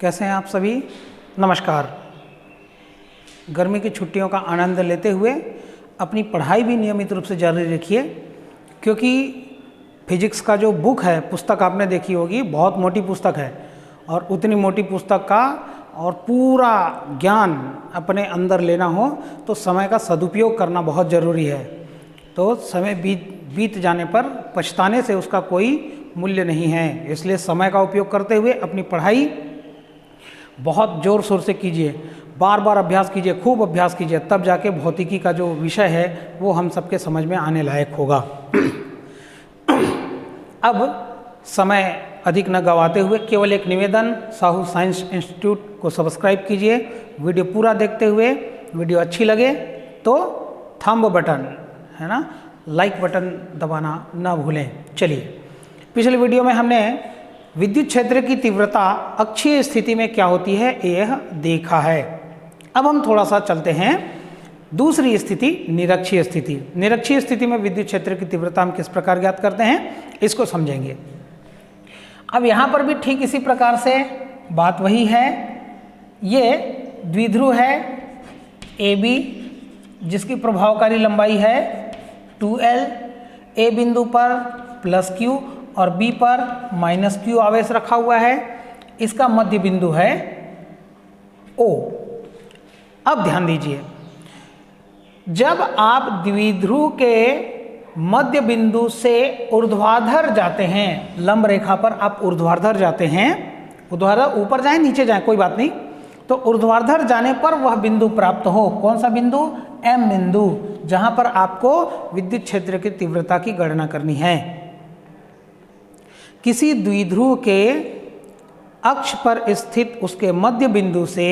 कैसे हैं आप सभी? नमस्कार। गर्मी की छुट्टियों का आनंद लेते हुए अपनी पढ़ाई भी नियमित रूप से जारी रखिए, क्योंकि फिजिक्स का जो बुक है, पुस्तक आपने देखी होगी, बहुत मोटी पुस्तक है और उतनी मोटी पुस्तक का और पूरा ज्ञान अपने अंदर लेना हो तो समय का सदुपयोग करना बहुत ज़रूरी है। तो समय बीत जाने पर पछताने से उसका कोई मूल्य नहीं है। इसलिए समय का उपयोग करते हुए अपनी पढ़ाई बहुत ज़ोर शोर से कीजिए, बार बार अभ्यास कीजिए, खूब अभ्यास कीजिए, तब जाके भौतिकी का जो विषय है वो हम सबके समझ में आने लायक होगा। अब समय अधिक न गवाते हुए केवल एक निवेदन, साहू साइंस इंस्टीट्यूट को सब्सक्राइब कीजिए। वीडियो पूरा देखते हुए वीडियो अच्छी लगे तो थंब बटन है ना, लाइक बटन दबाना ना भूलें। चलिए, पिछले वीडियो में हमने विद्युत क्षेत्र की तीव्रता अक्षीय स्थिति में क्या होती है यह देखा है। अब हम थोड़ा सा चलते हैं दूसरी स्थिति, निरक्षीय स्थिति। निरक्षीय स्थिति में विद्युत क्षेत्र की तीव्रता हम किस प्रकार ज्ञात करते हैं इसको समझेंगे। अब यहाँ पर भी ठीक इसी प्रकार से बात वही है। ये द्विध्रुव है AB, जिसकी प्रभावकारी लंबाई है 2L। A बिंदु पर +Q और B पर -Q आवेश रखा हुआ है। इसका मध्य बिंदु है O। अब ध्यान दीजिए, जब आप द्विध्रुव के मध्य बिंदु से ऊर्ध्वाधर जाते हैं, लंब रेखा पर आप ऊर्ध्वाधर जाते हैं, ऊर्ध्वाधर ऊपर जाएं नीचे जाएं कोई बात नहीं, तो ऊर्ध्वाधर जाने पर वह बिंदु प्राप्त हो। कौन सा बिंदु? M बिंदु, जहां पर आपको विद्युत क्षेत्र की तीव्रता की गणना करनी है। किसी द्विध्रुव के अक्ष पर स्थित उसके मध्य बिंदु से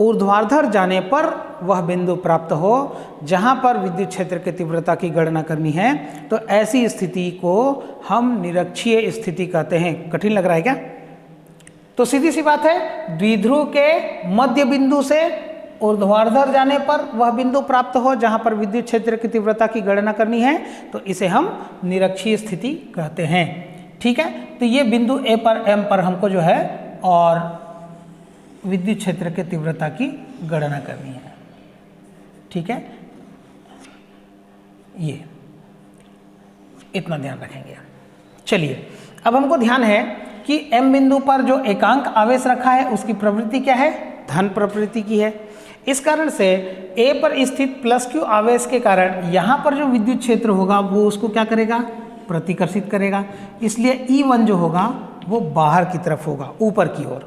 ऊर्ध्वाधर जाने पर वह बिंदु प्राप्त हो जहां पर विद्युत क्षेत्र की तीव्रता की गणना करनी है, तो ऐसी स्थिति को हम निरक्षीय स्थिति कहते हैं। कठिन लग रहा है क्या? तो सीधी सी बात है, द्विध्रुव के मध्य बिंदु से ऊर्ध्वाधर जाने पर वह बिंदु प्राप्त हो जहां पर विद्युत क्षेत्र की तीव्रता की गणना करनी है, तो इसे हम निरक्षीय स्थिति कहते हैं। ठीक है, तो ये बिंदु A पर M पर हमको जो है और विद्युत क्षेत्र के तीव्रता की गणना करनी है। ठीक है, ये इतना ध्यान रखेंगे। चलिए, अब हमको ध्यान है कि M बिंदु पर जो एकांक आवेश रखा है उसकी प्रवृत्ति क्या है? धन प्रवृत्ति की है। इस कारण से A पर स्थित +Q आवेश के कारण यहाँ पर जो विद्युत क्षेत्र होगा वो उसको क्या करेगा? प्रतिकर्षित करेगा। इसलिए E1 जो होगा वो बाहर की तरफ होगा, ऊपर की ओर।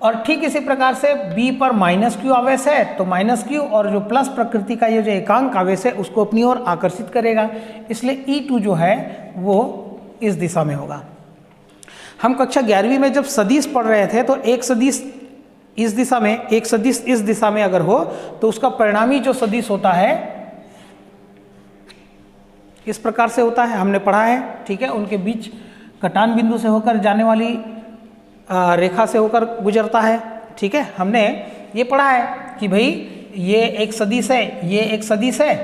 और ठीक इसी प्रकार से B पर -Q आवेश है तो -Q और जो प्लस प्रकृति का ये जो एकांक आवेश है उसको अपनी ओर आकर्षित करेगा। इसलिए E2 जो है वो इस दिशा में होगा। हम कक्षा 11वीं में जब सदिश पढ़ रहे थे तो एक सदिश इस दिशा में, एक सदिश इस दिशा में अगर हो तो उसका परिणामी जो सदिश होता है इस प्रकार से होता है, हमने पढ़ा है। ठीक है, उनके बीच कटान बिंदु से होकर जाने वाली रेखा से होकर गुजरता है। ठीक है, हमने ये पढ़ा है कि भाई ये एक सदिश है, ये एक सदिश है,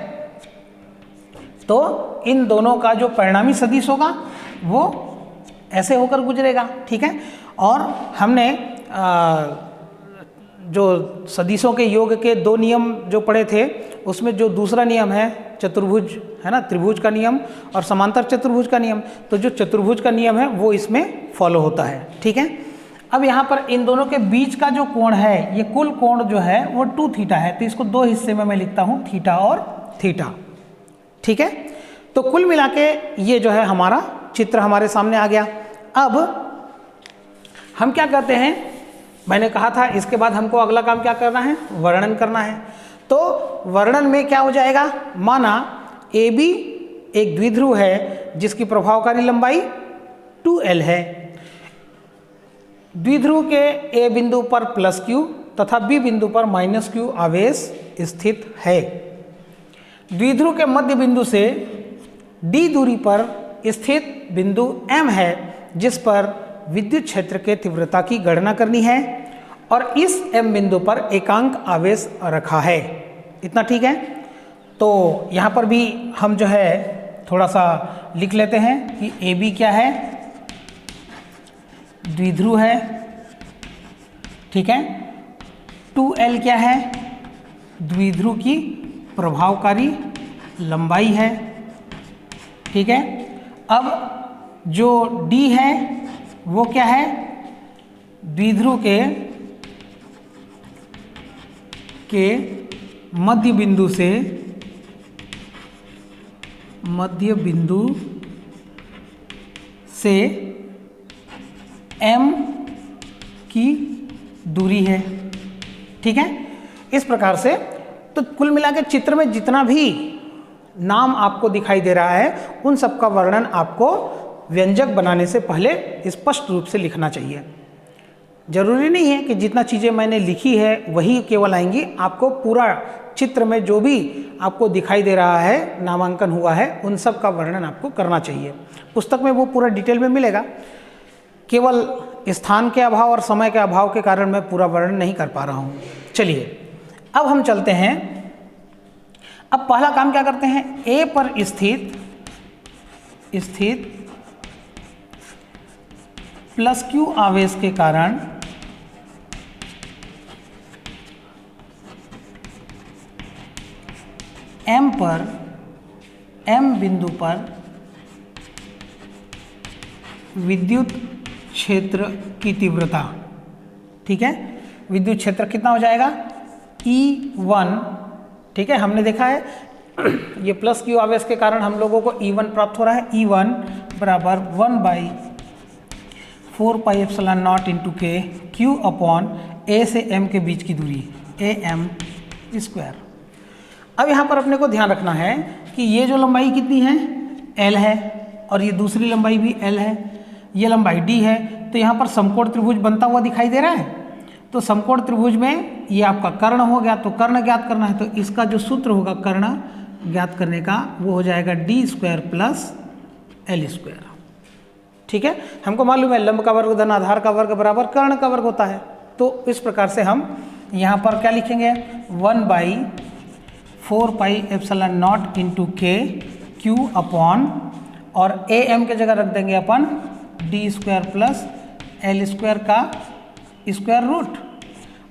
तो इन दोनों का जो परिणामी सदिश होगा वो ऐसे होकर गुजरेगा। ठीक है, और हमने जो सदिशों के योग के 2 नियम जो पढ़े थे उसमें जो दूसरा नियम है चतुर्भुज है ना, त्रिभुज का नियम और समांतर चतुर्भुज का नियम, तो जो चतुर्भुज का नियम है वो इसमें फॉलो होता है। ठीक है, अब यहाँ पर इन दोनों के बीच का जो कोण है, ये कुल कोण जो है वो 2 थीटा है, तो इसको 2 हिस्से में मैं लिखता हूँ, थीटा और थीटा। ठीक है, तो कुल मिला के ये जो है हमारा चित्र हमारे सामने आ गया। अब हम क्या करते हैं, मैंने कहा था इसके बाद हमको अगला काम क्या करना है? वर्णन करना है। तो वर्णन में क्या हो जाएगा? माना AB एक द्विध्रुव है जिसकी प्रभावकारी लंबाई 2L है। द्विध्रुव के A बिंदु पर +Q तथा B बिंदु पर -Q आवेश स्थित है। द्विध्रुव के मध्य बिंदु से D दूरी पर स्थित बिंदु M है जिस पर विद्युत क्षेत्र के तीव्रता की गणना करनी है और इस M बिंदु पर एकांक आवेश रखा है। इतना ठीक है। तो यहाँ पर भी हम जो है थोड़ा सा लिख लेते हैं कि AB क्या है? द्विध्रुव है ठीक है। 2L क्या है? द्विध्रुव की प्रभावकारी लंबाई है, ठीक है। अब जो D है वो क्या है? द्विध्रुव के मध्य बिंदु से M की दूरी है, ठीक है। इस प्रकार से तो कुल मिलाकर चित्र में जितना भी नाम आपको दिखाई दे रहा है उन सब का वर्णन आपको व्यंजक बनाने से पहले स्पष्ट रूप से लिखना चाहिए। जरूरी नहीं है कि जितना चीज़ें मैंने लिखी है वही केवल आएंगी, आपको पूरा चित्र में जो भी आपको दिखाई दे रहा है, नामांकन हुआ है, उन सब का वर्णन आपको करना चाहिए। पुस्तक में वो पूरा डिटेल में मिलेगा, केवल स्थान के अभाव और समय के अभाव के कारण मैं पूरा वर्णन नहीं कर पा रहा हूँ। चलिए अब हम चलते हैं। अब पहला काम क्या करते हैं? ए पर स्थित प्लस क्यू आवेश के कारण एम बिंदु पर विद्युत क्षेत्र की तीव्रता, ठीक है। विद्युत क्षेत्र कितना हो जाएगा? E1, ठीक है। हमने देखा है ये प्लस क्यू आवेश के कारण हम लोगों को E1 प्राप्त हो रहा है। E1 बराबर 1/4πε0 इंटू के Q अपॉन A से M के बीच की दूरी AM²। अब यहाँ पर अपने को ध्यान रखना है कि ये जो लंबाई कितनी है? L है, और ये दूसरी लंबाई भी L है, ये लंबाई D है। तो यहाँ पर समकोण त्रिभुज बनता हुआ दिखाई दे रहा है। तो समकोण त्रिभुज में ये आपका कर्ण हो गया, तो कर्ण ज्ञात करना है, तो इसका जो सूत्र होगा कर्ण ज्ञात करने का वो हो जाएगा D² प्लस L², ठीक है। हमको मालूम है लंब का वर्ग धन आधार का वर्ग बराबर कर्ण का वर्ग होता है। तो इस प्रकार से हम यहाँ पर क्या लिखेंगे? 1/4πε0 इंटू के Q अपॉन, और AM के जगह रख देंगे अपन D² प्लस L² का स्क्वायर रूट,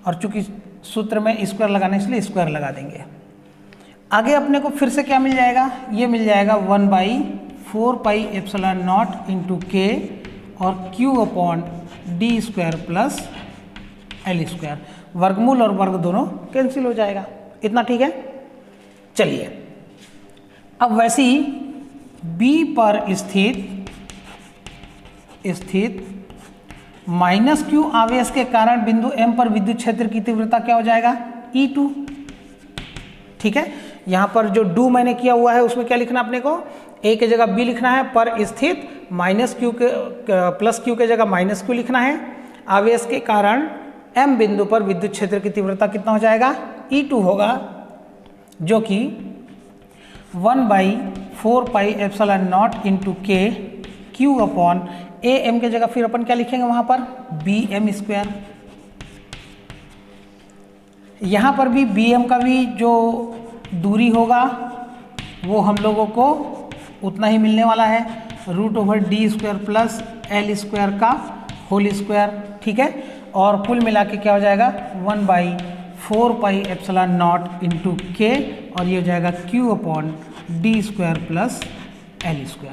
और चूंकि सूत्र में स्क्वायर लगाने इसलिए स्क्वायर लगा देंगे। आगे अपने को फिर से क्या मिल जाएगा? ये मिल जाएगा 1/4πε0 इंटू के और Q upon D² plus L²। वर्गमूल और वर्ग दोनों कैंसिल हो जाएगा। इतना ठीक है। चलिए अब वैसे ही B पर स्थित -Q आवेश के कारण बिंदु M पर विद्युत क्षेत्र की तीव्रता क्या हो जाएगा? E2, ठीक है। यहाँ पर जो डू मैंने किया हुआ है उसमें क्या लिखना अपने को? A के जगह B लिखना है, पर स्थित -Q के प्लस Q के जगह -Q लिखना है। आवेश के कारण M बिंदु पर विद्युत क्षेत्र की तीव्रता कितना हो जाएगा? E2 होगा, जो कि 1/4πε0 इंटू के Q अपॉन AM के जगह फिर अपन क्या लिखेंगे वहाँ पर? BM²। यहाँ पर भी BM का भी जो दूरी होगा वो हम लोगों को उतना ही मिलने वाला है, √D² प्लस L² का होल स्क्वायर, ठीक है। और कुल मिला के क्या हो जाएगा? 1/4πε0 इंटू के, और ये हो जाएगा Q upon D² plus L²।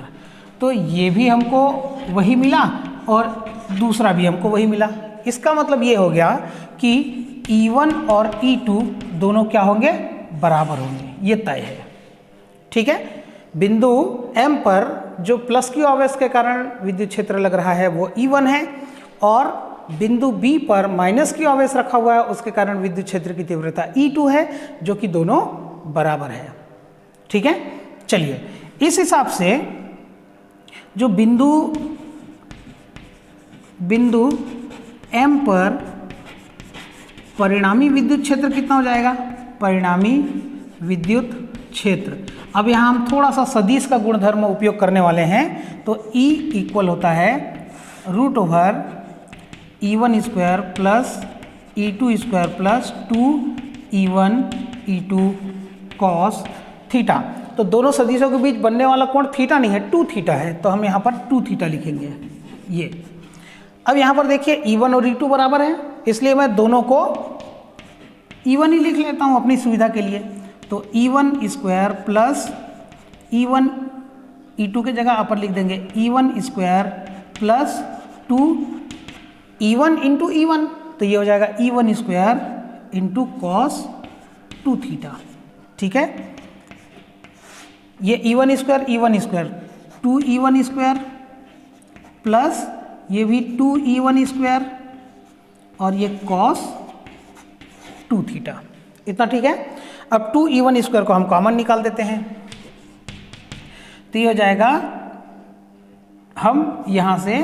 तो ये भी हमको वही मिला और दूसरा भी हमको वही मिला। इसका मतलब ये हो गया कि E1 और E2 दोनों क्या होंगे? बराबर होंगे, ये तय है, ठीक है। बिंदु M पर जो प्लस Q आवेश के कारण विद्युत क्षेत्र लग रहा है वो E1 है, और बिंदु B पर -Q आवेश रखा हुआ है उसके कारण विद्युत क्षेत्र की तीव्रता E2 है, जो कि दोनों बराबर है, ठीक है। चलिए इस हिसाब से जो बिंदु M पर परिणामी विद्युत क्षेत्र कितना हो जाएगा? परिणामी विद्युत क्षेत्र। अब यहाँ हम थोड़ा सा सदिश का गुणधर्म उपयोग करने वाले हैं, तो E इक्वल होता है √E1² plus E2² plus 2E1 E2 cos theta. तो दोनों सदिशों के बीच बनने वाला कोण थीटा नहीं है, 2 थीटा है, तो हम यहाँ पर 2 थीटा लिखेंगे। ये अब यहाँ पर देखिए E1 और E2 बराबर है, इसलिए मैं दोनों को E1 ही लिख लेता हूँ अपनी सुविधा के लिए। तो E1 square plus E1 E2 की जगह अपर लिख देंगे E1 square plus 2 E1 into E1, तो ये हो जाएगा E1 square into cos 2 theta. ठीक है, ये E1 square 2 E1 square plus ये भी 2 E1 स्क्वायर और ये कॉस 2 थीटा, इतना ठीक है। अब 2 E1 स्क्वायर को हम कॉमन निकाल देते हैं, तो ये हो जाएगा, हम यहाँ से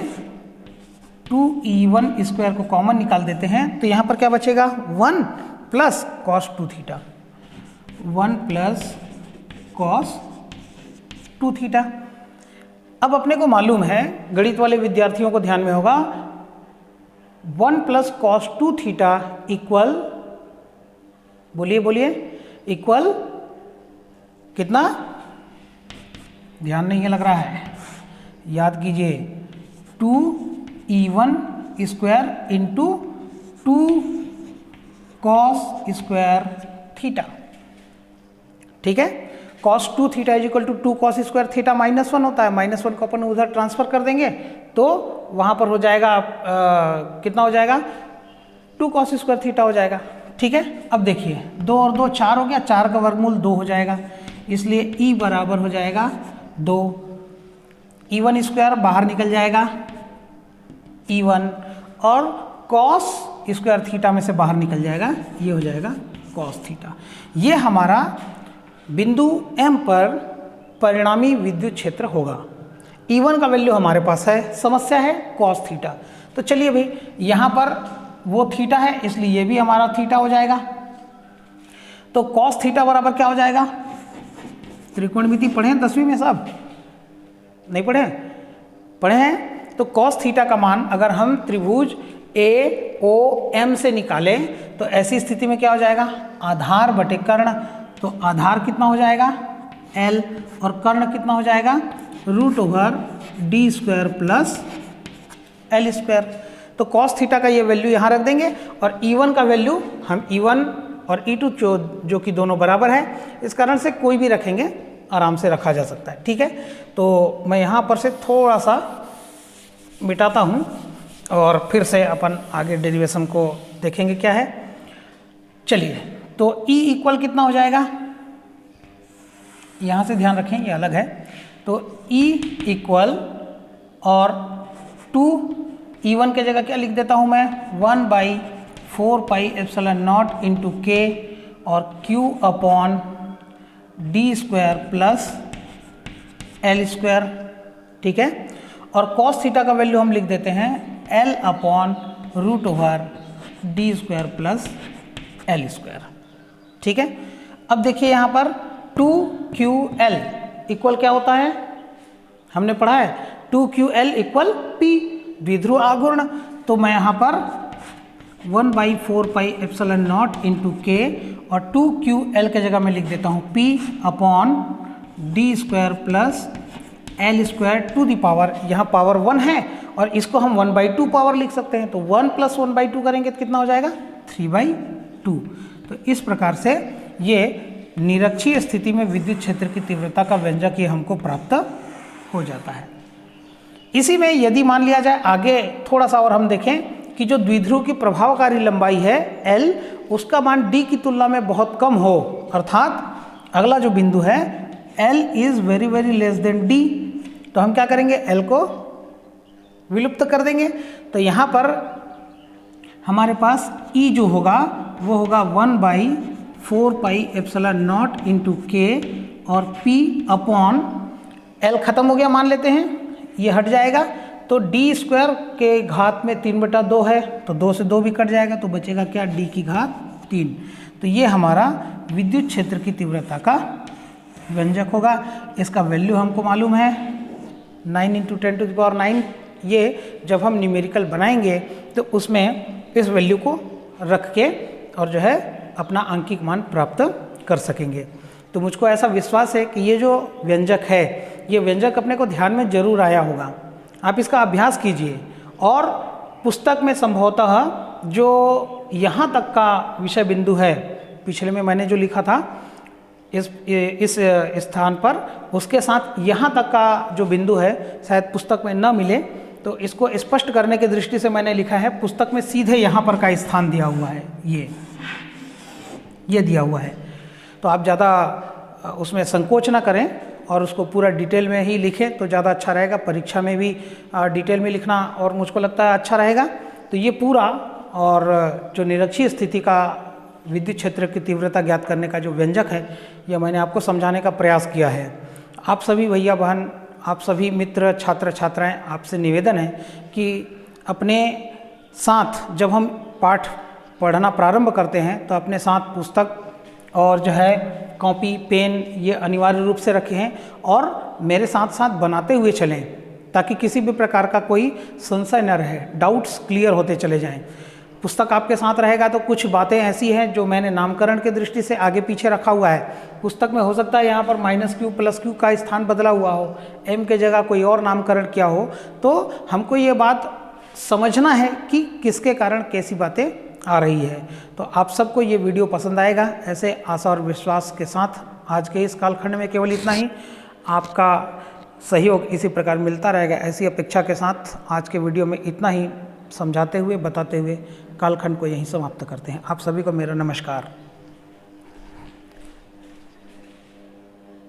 2 E1 स्क्वायर को कॉमन निकाल देते हैं, तो यहाँ पर क्या बचेगा 1 plus cos 2 theta, 1 plus cos 2 theta. अब अपने को मालूम है, गणित वाले विद्यार्थियों को ध्यान में होगा, 1 प्लस कॉस 2 थीटा इक्वल, बोलिए बोलिए, इक्वल कितना, ध्यान नहीं है लग रहा है, याद कीजिए, 2 E1 square into 2 cos square theta. ठीक है, cos 2 theta is equal to 2 cos square theta -1 होता है, -1 को अपन उधर ट्रांसफर कर देंगे तो वहाँ पर हो जाएगा कितना हो जाएगा, 2 कॉस स्क्वायर थीटा हो जाएगा। ठीक है, अब देखिए 2 और 2 4 हो गया, 4 का वर्गमूल 2 हो जाएगा, इसलिए E बराबर हो जाएगा 2, E1 स्क्वायर बाहर निकल जाएगा E1 और कॉस स्क्वायर थीटा में से बाहर निकल जाएगा, ये हो जाएगा कॉस थीटा। ये हमारा बिंदु M पर परिणामी विद्युत क्षेत्र होगा। E1 का वैल्यू हमारे पास है, समस्या है कॉस थीटा, तो चलिए भाई यहाँ पर वो थीटा है इसलिए ये भी हमारा थीटा हो जाएगा। तो कॉस थीटा बराबर क्या हो जाएगा, त्रिकोणमिति पढ़े हैं 10वीं में सब, नहीं पढ़े पढ़े हैं? तो कॉस थीटा का मान अगर हम त्रिभुज AOM से निकालें तो ऐसी स्थिति में क्या हो जाएगा, आधार बटे कर्ण, तो आधार कितना हो जाएगा L और कर्ण कितना हो जाएगा √d square plus L square. तो कॉस थीटा का ये वैल्यू यहाँ रख देंगे और E1 का वैल्यू हम E1 और E2 जो कि दोनों बराबर है, इस कारण से कोई भी रखेंगे आराम से रखा जा सकता है। ठीक है, तो मैं यहाँ पर से थोड़ा सा मिटाता हूँ और फिर से अपन आगे डेरिवेशन को देखेंगे क्या है। चलिए, तो E इक्वल कितना हो जाएगा, यहाँ से ध्यान रखें ये अलग है, तो E इक्वल और 2 E1 के जगह क्या लिख देता हूँ मैं 1/4 pi epsilon not into K और Q upon d square plus L square. ठीक है, और कॉस थीटा का वैल्यू हम लिख देते हैं L upon √d square plus L square. ठीक है, अब देखिए यहाँ पर 2QL इक्वल क्या होता है, हमने पढ़ा है 2QL इक्वल P, द्विध्रुव आघूर्ण। तो मैं यहाँ पर 1/4 pi epsilon not into K और 2QL के जगह मैं लिख देता हूँ P upon d square plus L square to the power, यहाँ पावर 1 है और इसको हम 1/2 पावर लिख सकते हैं, तो 1 प्लस 1/2 करेंगे तो कितना हो जाएगा 3/2। तो इस प्रकार से ये निरक्षीय स्थिति में विद्युत क्षेत्र की तीव्रता का व्यंजक ये हमको प्राप्त हो जाता है। इसी में यदि मान लिया जाए आगे थोड़ा सा और हम देखें कि जो द्विध्रुव की प्रभावकारी लंबाई है L, उसका मान D की तुलना में बहुत कम हो, अर्थात अगला जो बिंदु है L is very very less than D, तो हम क्या करेंगे L को विलुप्त कर देंगे। तो यहाँ पर हमारे पास E जो होगा वो होगा 1/4 pi epsilon not into K और P अपॉन L खत्म हो गया, मान लेते हैं ये हट जाएगा, तो d स्क्वायर के घात में 3/2 है, तो 2 से 2 भी कट जाएगा, तो बचेगा क्या d की घात 3। तो ये हमारा विद्युत क्षेत्र की तीव्रता का व्यंजक होगा। इसका वैल्यू हमको मालूम है 9 × 10⁹। ये जब हम न्यूमेरिकल बनाएंगे तो उसमें इस वैल्यू को रख के और जो है अपना आंकिक मान प्राप्त कर सकेंगे। तो मुझको ऐसा विश्वास है कि ये जो व्यंजक है, ये व्यंजक अपने को ध्यान में जरूर आया होगा। आप इसका अभ्यास कीजिए और पुस्तक में संभवतः जो यहाँ तक का विषय बिंदु है, पिछले में मैंने जो लिखा था इस स्थान पर, उसके साथ यहाँ तक का जो बिंदु है शायद पुस्तक में न मिले, तो इसको स्पष्ट करने की दृष्टि से मैंने लिखा है पुस्तक में सीधे यहाँ पर का स्थान दिया हुआ है, ये दिया हुआ है। तो आप ज़्यादा उसमें संकोच ना करें और उसको पूरा डिटेल में ही लिखें तो ज़्यादा अच्छा रहेगा। परीक्षा में भी डिटेल में लिखना और मुझको लगता है अच्छा रहेगा। तो ये पूरा और जो निरक्षीय स्थिति का विद्युत क्षेत्र की तीव्रता ज्ञात करने का जो व्यंजक है, यह मैंने आपको समझाने का प्रयास किया है। आप सभी भैया बहन, आप सभी मित्र, छात्र छात्राएं, आपसे निवेदन है कि अपने साथ जब हम पाठ पढ़ना प्रारंभ करते हैं तो अपने साथ पुस्तक और जो है कॉपी पेन ये अनिवार्य रूप से रखें और मेरे साथ साथ बनाते हुए चलें, ताकि किसी भी प्रकार का कोई संशय न रहे, डाउट्स क्लियर होते चले जाएं। पुस्तक आपके साथ रहेगा तो कुछ बातें ऐसी हैं जो मैंने नामकरण की दृष्टि से आगे पीछे रखा हुआ है। पुस्तक में हो सकता है यहाँ पर -q +q का स्थान बदला हुआ हो, m के जगह कोई और नामकरण किया हो, तो हमको ये बात समझना है कि किसके कारण कैसी बातें आ रही है। तो आप सबको ये वीडियो पसंद आएगा, ऐसे आशा और विश्वास के साथ आज के इस कालखंड में केवल इतना ही। आपका सहयोग इसी प्रकार मिलता रहेगा, ऐसी अपेक्षा के साथ आज के वीडियो में इतना ही समझाते हुए बताते हुए कालखंड को यहीं समाप्त करते हैं। आप सभी को मेरा नमस्कार।